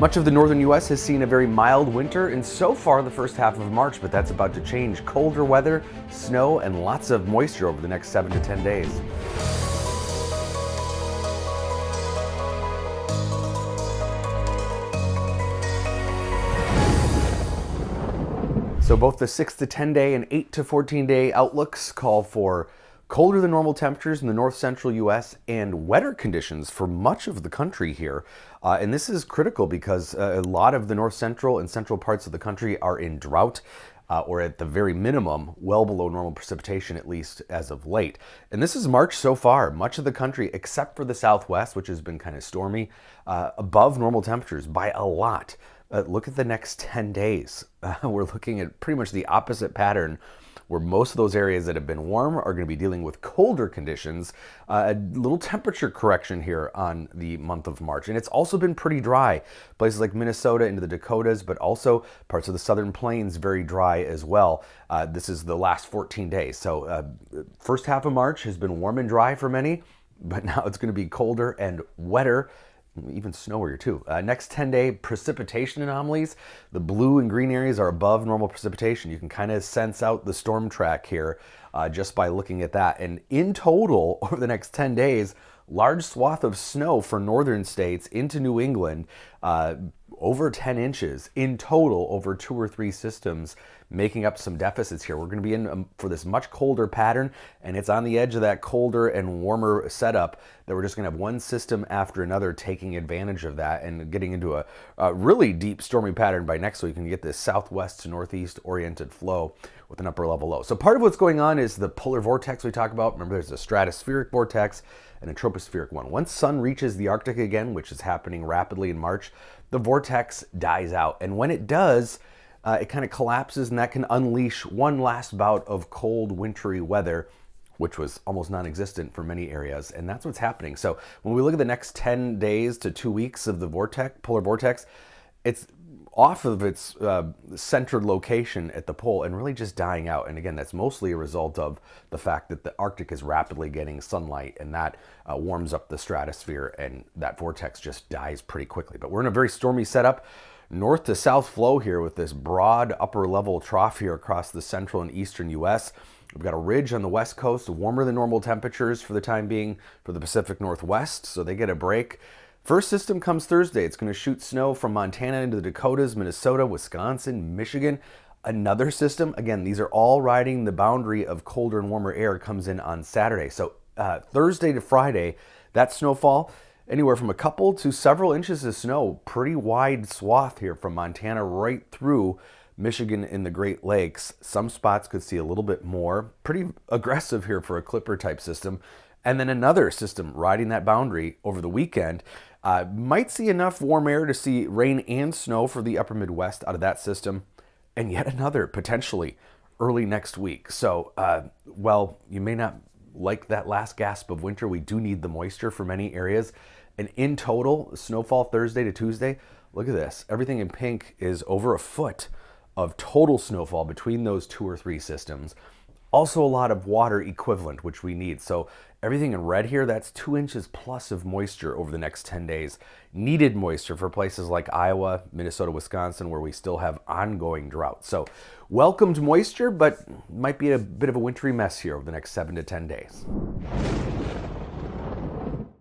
Much of the northern U.S. has seen a very mild winter, and so far the first half of March, but that's about to change. Colder weather, snow, and lots of moisture over the next 7 to 10 days. So both the 6 to 10 day and 8 to 14 day outlooks call for colder than normal temperatures in the north central U.S. and wetter conditions for much of the country here. And this is critical because a lot of the north central and central parts of the country are in drought, or at the very minimum, well below normal precipitation, at least as of late. And this is March so far. Much of the country, except for the southwest, which has been kind of stormy, above normal temperatures by a lot. Look at the next 10 days. We're looking at pretty much the opposite pattern, where most of those areas that have been warm are going to be dealing with colder conditions. A little temperature correction here on the month of March. And it's also been pretty dry. Places like Minnesota into the Dakotas, but also parts of the southern plains very dry as well. This is the last 14 days. So first half of March has been warm and dry for many, but now it's going to be colder and wetter, even snowier too. Next 10-day precipitation anomalies. The blue and green areas are above normal precipitation. You can kind of sense out the storm track here just by looking at that. And in total, over the next 10 days, large swath of snow for northern states into New England, over 10 inches in total over 2 or 3 systems, making up some deficits here. We're going to be in for this much colder pattern, and it's on the edge of that colder and warmer setup that we're just going to have one system after another taking advantage of that and getting into a really deep stormy pattern by next week. You can get this southwest to northeast oriented flow with an upper level low. So part of what's going on is the polar vortex we talk about. Remember, there's a stratospheric vortex and a tropospheric one. Once sun reaches the Arctic again, which is happening rapidly in March, the vortex dies out. And when it does, it kind of collapses, and that can unleash one last bout of cold, wintry weather, which was almost non-existent for many areas. And that's what's happening. So when we look at the next 10 days to 2 weeks of the polar vortex, it's off of its centered location at the pole and really just dying out. And again, that's mostly a result of the fact that the Arctic is rapidly getting sunlight, and that warms up the stratosphere, and that vortex just dies pretty quickly. But we're in a very stormy setup. North to south flow here with this broad upper level trough here across the central and eastern U.S. We've got a ridge on the west coast, warmer than normal temperatures for the time being for the Pacific Northwest, so they get a break. First system comes Thursday. It's going to shoot snow from Montana into the Dakotas, Minnesota, Wisconsin, Michigan. Another system, again, these are all riding the boundary of colder and warmer air, comes in on Saturday. So Thursday to Friday, that snowfall, anywhere from a couple to several inches of snow, pretty wide swath here from Montana right through Michigan in the Great Lakes. Some spots could see a little bit more. Pretty aggressive here for a clipper type system. And then another system riding that boundary over the weekend. Might see enough warm air to see rain and snow for the upper Midwest out of that system. And yet another potentially early next week. So, well, you may not like that last gasp of winter. We do need the moisture for many areas. And in total, snowfall Thursday to Tuesday, look at this. Everything in pink is over a foot of total snowfall between those 2 or 3 systems. Also a lot of water equivalent, which we need. So everything in red here, that's 2 inches plus of moisture over the next 10 days. Needed moisture for places like Iowa, Minnesota, Wisconsin, where we still have ongoing drought. So welcomed moisture, but might be a bit of a wintry mess here over the next 7 to 10 days.